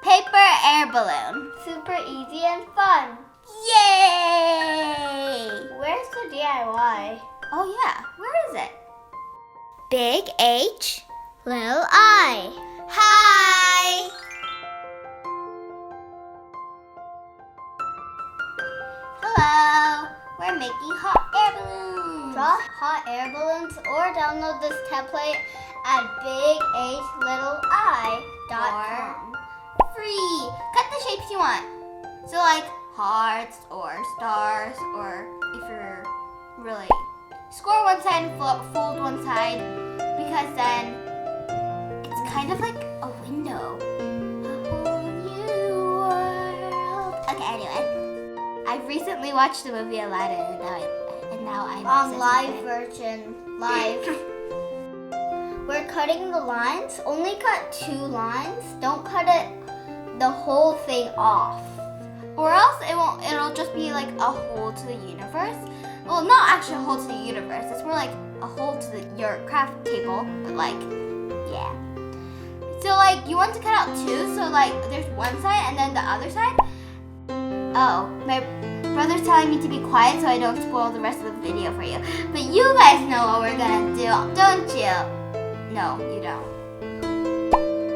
paper air balloon. Super easy and fun. Yay! Where's the DIY? Oh yeah, where is it? Big H, Little I. Hi! Hello, we're making hot air balloons. Draw hot air balloons or download this template at bighlittlei.com. Free. Cut the shapes you want. So like hearts or stars, or if you're really score one side and fold one side, because then it's kind of like a window. A whole new world. Okay, anyway. I've recently watched the movie Aladdin and now I'm obsessed Live with it. version. Live. We're cutting the lines. Only cut 2 lines. Don't cut it the whole thing off. Or else it'll just be like a hole to the universe. Well, not actually a hole to the universe. It's more like a hole to your craft table, but like, yeah. So like, you want to cut out 2, so like there's one side and then the other side. Oh, my brother's telling me to be quiet so I don't spoil the rest of the video for you. But you guys know what we're gonna do, don't you? No, you don't.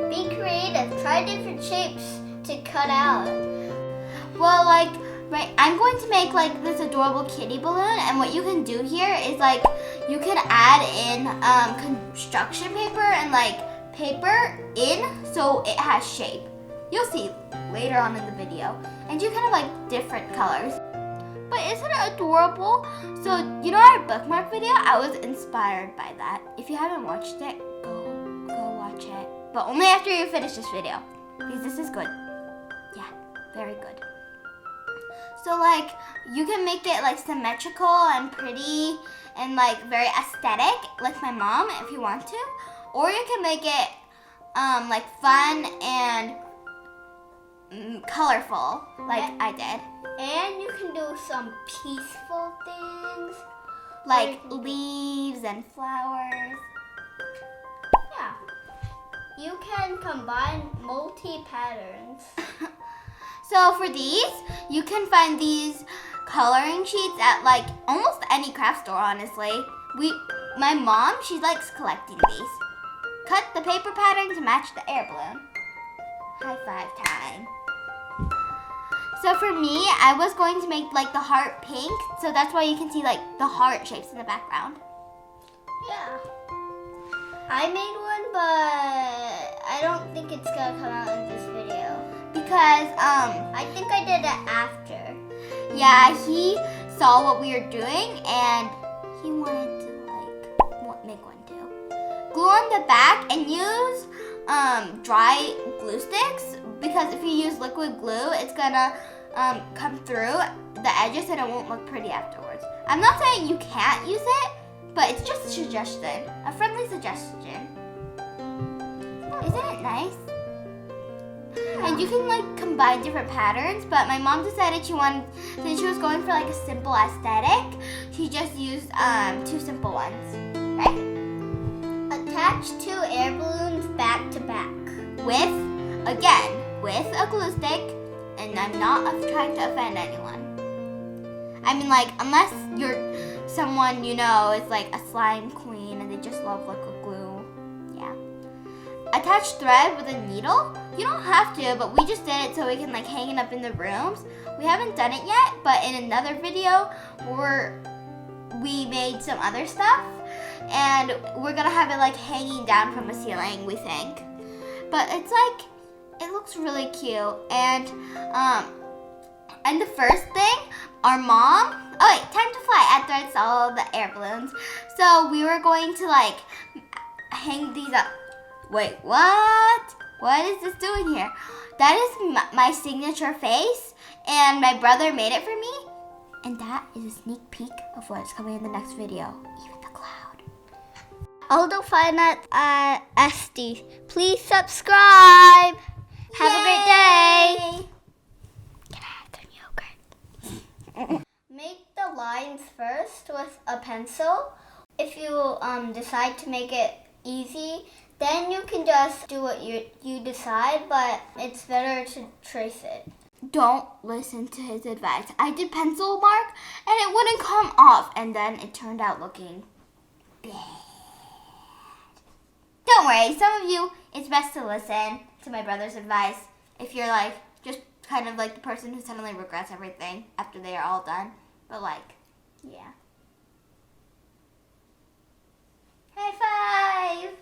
Be creative. Try different shapes to cut out. Well, like, right, I'm going to make like this adorable kitty balloon, and what you can do here is like, you can add in construction paper and like paper in so it has shape. You'll see later on in the video. And you kind of like different colors. But isn't it adorable? So, you know our bookmark video? I was inspired by that. If you haven't watched it, go watch it. But only after you finish this video, because this is good. Yeah, very good. So like, you can make it like symmetrical and pretty and like very aesthetic, like my mom, if you want to. Or you can make it like fun and colorful, like I did. And you can do some peaceful things. Like leaves and flowers. Yeah. You can combine multi-patterns. So for these, you can find these coloring sheets at like almost any craft store, honestly. My mom, she likes collecting these. Cut the paper pattern to match the air balloon. High five time. So for me, I was going to make like the heart pink, so that's why you can see like the heart shapes in the background. Yeah. I made one, but I don't think it's gonna come out in this video. Because, I think I did it after. yeah, he saw what we were doing and he wanted to like make one too. Glue on the back and use dry glue sticks, because if you use liquid glue, it's gonna come through the edges and it won't look pretty afterwards. I'm not saying you can't use it, but it's just a suggestion, a friendly suggestion. Isn't it nice? And you can like combine different patterns, but my mom decided since she was going for like a simple aesthetic, she just used 2 simple ones, right? Attach 2 air balloons back to back. With a glue stick, and I'm not trying to offend anyone. I mean, like, unless you're someone you know is like a slime queen and they just love liquid glue, yeah. Attach thread with a needle. You don't have to, but we just did it so we can like hang it up in the rooms. We haven't done it yet, but in another video we made some other stuff, and we're gonna have it like hanging down from a ceiling, we think. But it's like, it looks really cute. And the first thing, our mom, oh wait, time to fly, add threads to all the air balloons. So we were going to like hang these up. Wait, what? What is this doing here? That is my signature face, and my brother made it for me. And that is a sneak peek of what's coming in the next video. Even the cloud. Also find that at SD. Please subscribe. Have a great day. Can I have some yogurt? Make the lines first with a pencil. If you decide to make it easy, Then you can just do what you decide, but it's better to trace it. Don't listen to his advice. I did pencil mark and it wouldn't come off, and then it turned out looking bad. Don't worry, some of you, it's best to listen to my brother's advice if you're like just kind of like the person who suddenly regrets everything after they are all done. But like, yeah. High five!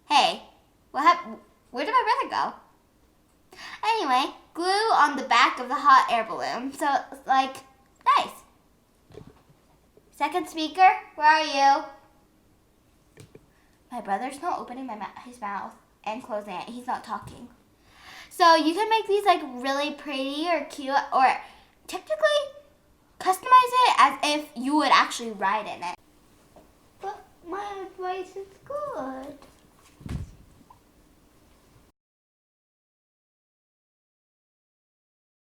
Hey, what happened? Where did my brother go? Anyway, glue on the back of the hot air balloon. So, like, nice. Second speaker, where are you? My brother's not opening his mouth and closing it. He's not talking. So you can make these like really pretty or cute, or technically customize it as if you would actually ride in it. But my advice is good.